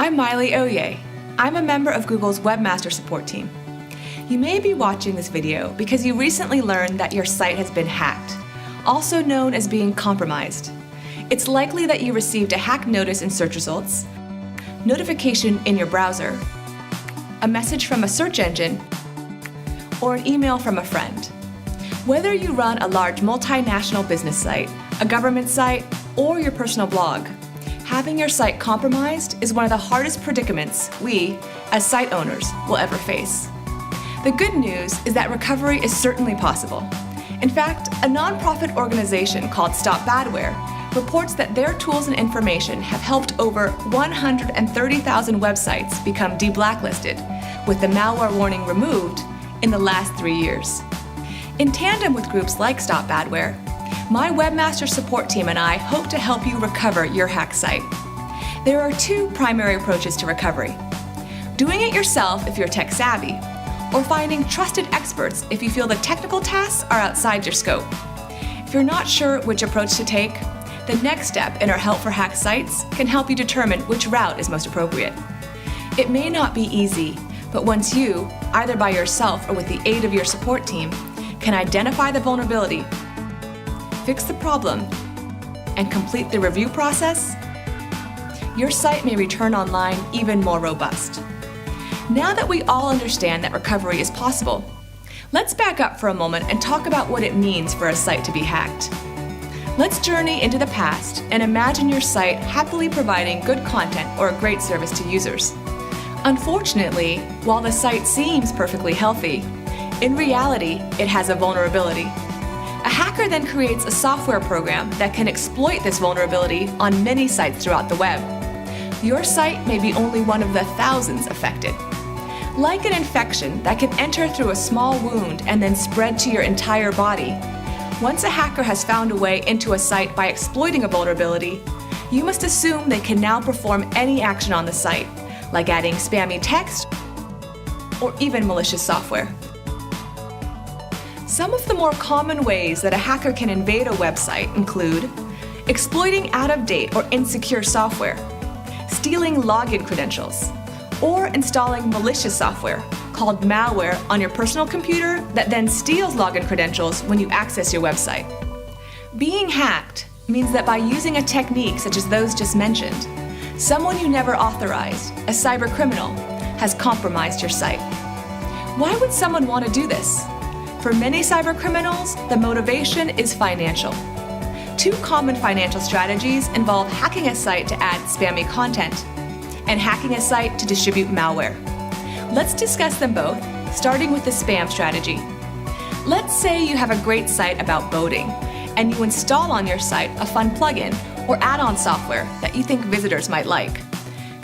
I'm Miley Oye. I'm a member of Google's Webmaster Support team. You may be watching this video because you recently learned that your site has been hacked, also known as being compromised. It's likely that you received a hack notice in search results, notification in your browser, a message from a search engine, or an email from a friend. Whether you run a large multinational business site, a government site, or your personal blog, having your site compromised is one of the hardest predicaments we, as site owners, will ever face. The good news is that recovery is certainly possible. In fact, a nonprofit organization called Stop Badware reports that their tools and information have helped over 130,000 websites become de-blacklisted, with the malware warning removed in the last 3 years. In tandem with groups like Stop Badware, my Webmaster Support team and I hope to help you recover your hacked site. There are two primary approaches to recovery: doing it yourself if you're tech savvy, or finding trusted experts if you feel the technical tasks are outside your scope. If you're not sure which approach to take, the next step in our Help for Hacked Sites can help you determine which route is most appropriate. It may not be easy, but once you, either by yourself or with the aid of your support team, can identify the vulnerability, fix the problem, and complete the review process, your site may return online even more robust. Now that we all understand that recovery is possible, let's back up for a moment and talk about what it means for a site to be hacked. Let's journey into the past and imagine your site happily providing good content or a great service to users. Unfortunately, while the site seems perfectly healthy, in reality, it has a vulnerability. A hacker then creates a software program that can exploit this vulnerability on many sites throughout the web. Your site may be only one of the thousands affected. Like an infection that can enter through a small wound and then spread to your entire body, once a hacker has found a way into a site by exploiting a vulnerability, you must assume they can now perform any action on the site, like adding spammy text or even malicious software. Some of the more common ways that a hacker can invade a website include exploiting out-of-date or insecure software, stealing login credentials, or installing malicious software called malware on your personal computer that then steals login credentials when you access your website. Being hacked means that by using a technique such as those just mentioned, someone you never authorized, a cybercriminal, has compromised your site. Why would someone want to do this? For many cybercriminals, the motivation is financial. Two common financial strategies involve hacking a site to add spammy content and hacking a site to distribute malware. Let's discuss them both, starting with the spam strategy. Let's say you have a great site about boating, and you install on your site a fun plugin or add-on software that you think visitors might like.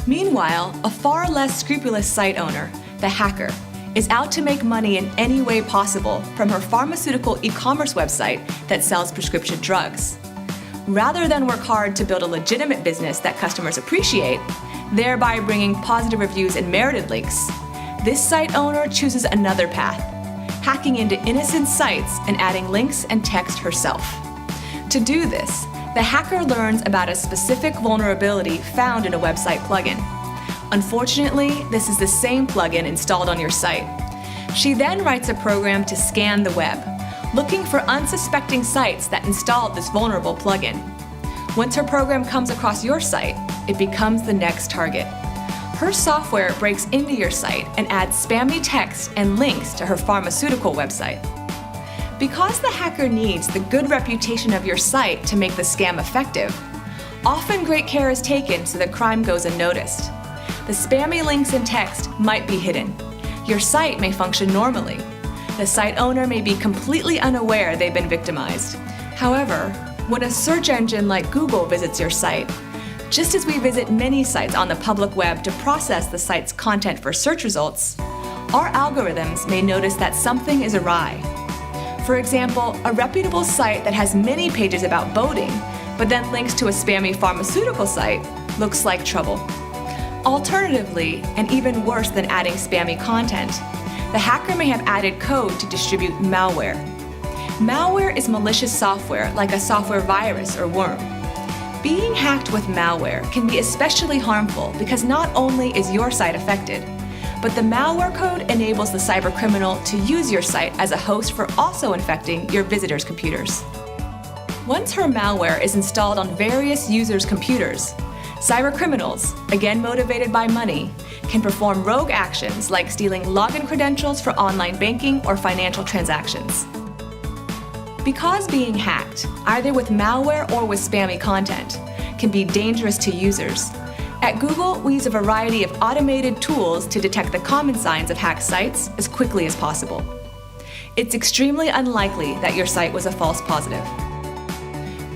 Meanwhile, a far less scrupulous site owner, the hacker, is out to make money in any way possible from her pharmaceutical e-commerce website that sells prescription drugs. Rather than work hard to build a legitimate business that customers appreciate, thereby bringing positive reviews and merited links, this site owner chooses another path, hacking into innocent sites and adding links and text herself. To do this, the hacker learns about a specific vulnerability found in a website plugin. Unfortunately, this is the same plugin installed on your site. She then writes a program to scan the web, looking for unsuspecting sites that installed this vulnerable plugin. Once her program comes across your site, it becomes the next target. Her software breaks into your site and adds spammy text and links to her pharmaceutical website. Because the hacker needs the good reputation of your site to make the scam effective, often great care is taken so the crime goes unnoticed. The spammy links and text might be hidden. Your site may function normally. The site owner may be completely unaware they've been victimized. However, when a search engine like Google visits your site, just as we visit many sites on the public web to process the site's content for search results, our algorithms may notice that something is awry. For example, a reputable site that has many pages about boating, but then links to a spammy pharmaceutical site, looks like trouble. Alternatively, and even worse than adding spammy content, the hacker may have added code to distribute malware. Malware is malicious software like a software virus or worm. Being hacked with malware can be especially harmful because not only is your site affected, but the malware code enables the cybercriminal to use your site as a host for also infecting your visitors' computers. Once her malware is installed on various users' computers, cybercriminals, again motivated by money, can perform rogue actions like stealing login credentials for online banking or financial transactions. Because being hacked, either with malware or with spammy content, can be dangerous to users, at Google, we use a variety of automated tools to detect the common signs of hacked sites as quickly as possible. It's extremely unlikely that your site was a false positive.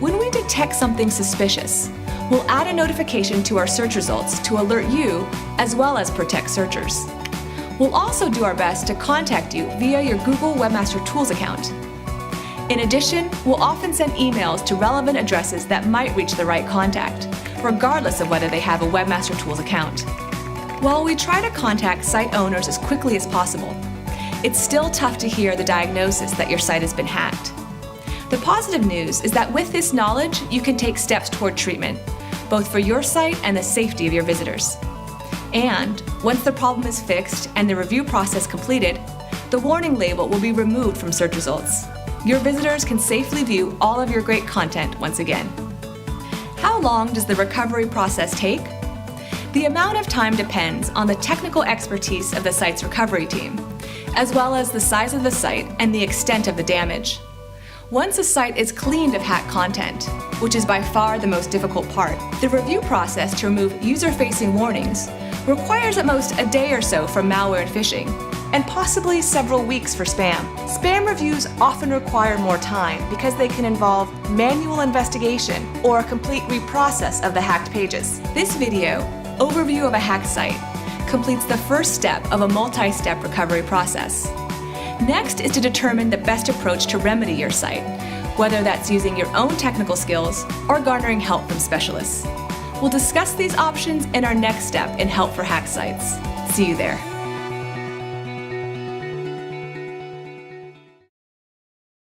When we detect something suspicious, we'll add a notification to our search results to alert you as well as protect searchers. We'll also do our best to contact you via your Google Webmaster Tools account. In addition, we'll often send emails to relevant addresses that might reach the right contact, regardless of whether they have a Webmaster Tools account. While we try to contact site owners as quickly as possible, it's still tough to hear the diagnosis that your site has been hacked. The positive news is that with this knowledge, you can take steps toward treatment, both for your site and the safety of your visitors. And once the problem is fixed and the review process completed, the warning label will be removed from search results. Your visitors can safely view all of your great content once again. How long does the recovery process take? The amount of time depends on the technical expertise of the site's recovery team, as well as the size of the site and the extent of the damage. Once a site is cleaned of hacked content, which is by far the most difficult part, the review process to remove user-facing warnings requires at most a day or so for malware and phishing, and possibly several weeks for spam. Spam reviews often require more time because they can involve manual investigation or a complete reprocess of the hacked pages. This video, Overview of a Hacked Site, completes the first step of a multi-step recovery process. Next is to determine the best approach to remedy your site, whether that's using your own technical skills or garnering help from specialists. We'll discuss these options in our next step in Help for Hacked Sites. See you there.